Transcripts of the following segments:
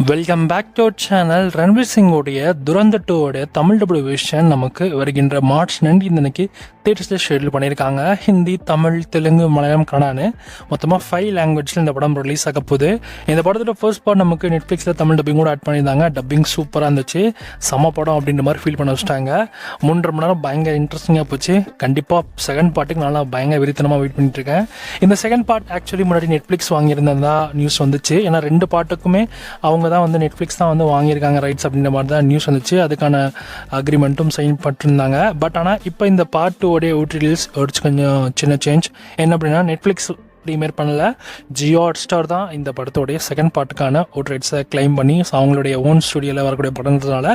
Welcome back to our channel. Ranveer சிங்கோடைய Dhurandhar 2 Tamil double vision நமக்கு வருகின்ற மார்ச் 9 இன்னைக்கு தேட்டர்ஸில் ஷெட்யூல் பண்ணியிருக்காங்க. ஹிந்தி, தமிழ், தெலுங்கு, மலையாளம், கன்னடான்னு மொத்தமாக 5 லாங்குவேஜில் இந்த படம் ரிலீஸ் ஆக போகுது. இந்த படத்தோட ஃபர்ஸ்ட் பார்ட் நமக்கு நெட்ஃப்ளிக்ஸில் தமிழ் டப்பிங் கூட ஆட் பண்ணியிருந்தாங்க. டப்பிங் சூப்பராக இருந்துச்சு, செம படம் அப்படின்ற மாதிரி ஃபீல் பண்ண வச்சுட்டாங்க. 3.5 மணி நேரம் பயங்கர இன்ட்ரெஸ்டிங்காக போச்சு. கண்டிப்பாக செகண்ட் பார்ட்டுக்கு நல்லா பயங்கர விரித்தனமாக வெயிட் பண்ணிட்டு இருக்கேன். இந்த செகண்ட் பார்ட் ஆக்சுவலி முன்னாடி நெட்ஃப்ளிக்ஸ் வாங்கியிருந்ததா நியூஸ் வந்துச்சு. ஏன்னா 2 பார்ட்டுக்குமே அவங்க தான் வந்து நெட்ஃப்ளிக்ஸ் தான் வந்து வாங்கியிருக்காங்க ரைட்ஸ் அப்படின்ற மாதிரி தான் நியூஸ் வந்துச்சு. அதுக்கான அக்ரிமெண்ட்டும் சைன் பண்ணிருந்தாங்க. பட் ஆனால் இப்போ இந்த பார்ட் 2 ஓடி ரிலீஸ் கொஞ்சம் சின்ன சேஞ்ச் என்ன அப்படின்னா, நெட்ஃப்ளிக்ஸ் ப்ரீமியர் பண்ணல, ஜியோ ஹாட்ஸ்டார் தான் இந்த படத்தோடைய செகண்ட் பார்ட்டுக்கான ஓட் ரைட்ஸை கிளைம் பண்ணி அவங்களுடைய ஓன் ஸ்டுடியோவில் வரக்கூடிய படம்ன்றதுனால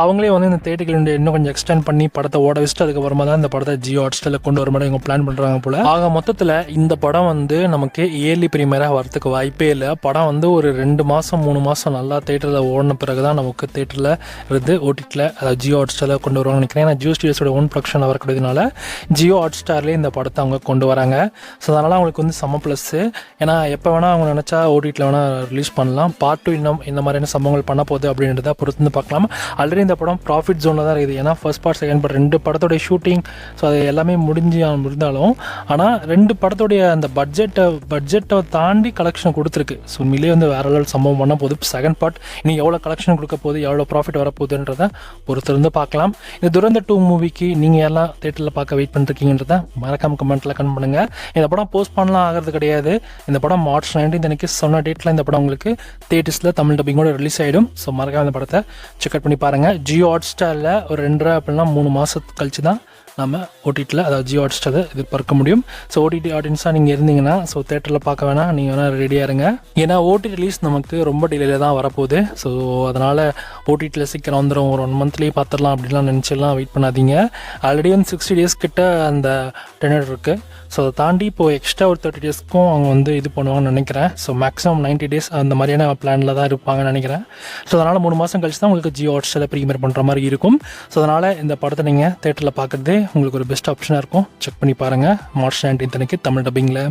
அவங்களே வந்து இந்த தேட்டர்கள் இன்னும் கொஞ்சம் எக்ஸ்டெண்ட் பண்ணி படத்தை ஓட வச்சுட்டு அதுக்கப்புறமா தான் இந்த படத்தை ஜியோ ஹாட்ஸ்டாரில் கொண்டு வர மாதிரி இவங்க பிளான் பண்ணுறாங்க போல. ஆக மொத்தத்தில் இந்த படம் வந்து நமக்கு இயர்லி ப்ரீமியராக வரதுக்கு வாய்ப்பே இல்லை. படம் வந்து ஒரு 2 மாதம் 3 மாதம் நல்லா தேட்டரில் ஓடின பிறகு தான் நமக்கு தேட்டரில் இருந்து ஓடிடியில் அதாவது ஜியோ ஹாட்ஸ்டாரில் கொண்டு வருவாங்க நினைக்கிறேன். ஏன்னா ஜியோ ஸ்டுடியோஸோட ஓன் ப்ரொடக்ஷன் வரக்கூடியதுனால ஜியோ ஹாட்ஸ்டார்லேயே இந்த படத்தை அவங்க கொண்டு வராங்க. ஸோ அதனால் அவங்களுக்கு வந்து செம்ம ப்ளஸ்ஸு. ஏன்னா எப்போ வேணால் அவங்க நினச்சா ஓடிடியில் வேணால் ரிலீஸ் பண்ணலாம். பார்ட் 2 இன்னும் இந்த மாதிரியான சம்பவங்கள் பண்ண போகுது அப்படின்றத பொறுத்து பார்க்கலாம். ஆல்ரெடி இந்த படம் ப்ராஃபிட் ஜோனில் தான் இருக்குது. ஏன்னா ஃபர்ஸ்ட் பார்ட் செகண்ட் பார்ட் 2 படத்தோடைய ஷூட்டிங் ஸோ அது எல்லாமே முடிந்தாலும் ஆனால் 2 படத்தோடைய அந்த பட்ஜெட்டை தாண்டி கலெக்ஷன் கொடுத்துருக்கு. ஸோ உண்மையிலே வந்து வேற லெவல் சம்பவம் பண்ண போகுது. செகண்ட் பார்ட் இன்னும் எவ்வளோ கலெக்ஷன் கொடுக்க போகுது, எவ்வளோ ப்ராஃபிட் வரப்போகுதுன்றதை பொறுத்திருந்து பார்க்கலாம். இந்த துரந்தர் 2 மூவிக்கு நீங்கள் எல்லாம் தேட்டரில் பார்க்க வெயிட் பண்ணிருக்கீங்கன்றதை மறக்காம கமெண்ட்டில் கமெண்ட் பண்ணுங்கள். இந்த படம் போஸ்ட் பண்ணலாம் ஆகிறது கிடையாது. இந்த படம் மார்ச் 19 அன்னைக்கு சொன்ன டேட்டில் இந்த படம் உங்களுக்கு தேட்டர்ஸில் தமிழ் டப்பிங்கோட ரிலீஸ் ஆகிடும். ஸோ மறக்காம இந்த படத்தை செக் அவுட் பண்ணி பாருங்கள். ஜியோ ஹாட்ஸ்டாரில் ஒரு 2.5 அப்படின்னா 3 மாதத்துக்கு கழிச்சு தான் நம்ம ஓடிடியில் அதாவது ஜியோ ஹாட்ஸ்டாரை எதிர்பார்க்க முடியும். ஸோ ஓடிடி ஆடியன்ஸாக நீங்கள் இருந்தீங்கன்னா ஸோ தேட்டரில் பார்க்க வேணாம், நீங்கள் வேணால் ரெடியாக இருங்க. ஏன்னா ஓடிடி ரிலீஸ் நமக்கு ரொம்ப டிலேல தான் வரப்போகுது. ஸோ அதனால் ஓடிடியில் சீக்கிரம் வந்துடும், ஒரு 1 மந்த்லேயே பார்த்துடலாம் அப்படின்லாம் நினச்சிடலாம் வெயிட் பண்ணாதீங்க. ஆல்ரெடி வந்து 60 டேஸ் கிட்ட அந்த டெனர் இருக்குது. ஸோ அதை தாண்டி இப்போது எக்ஸ்ட்ரா ஒரு 30 டேஸ்க்கும் அவங்க வந்து இது பண்ணுவாங்கன்னு நினைக்கிறேன். ஸோ மேக்ஸிமம் 90 டேஸ் அந்த மாதிரியான பிளானில் தான் இருப்பாங்கன்னு நினைக்கிறேன். ஸோ அதனால் 3 மாதம் கழிச்சு தான் உங்களுக்கு ஜியோ ஹாட்ஸ்டாரில் ப்ரீமியர் பண்ணுற மாதிரி இருக்கும். ஸோ அதனால் இந்த படத்தை நீங்கள் தேட்டரில் பார்க்குறது உங்களுக்கு ஒரு பெஸ்ட் ஆப்ஷனாக இருக்கும். செக் பண்ணி பாருங்கள். மார்ச் 19 அன்னைக்கு தமிழ் டப்பிங்கில்.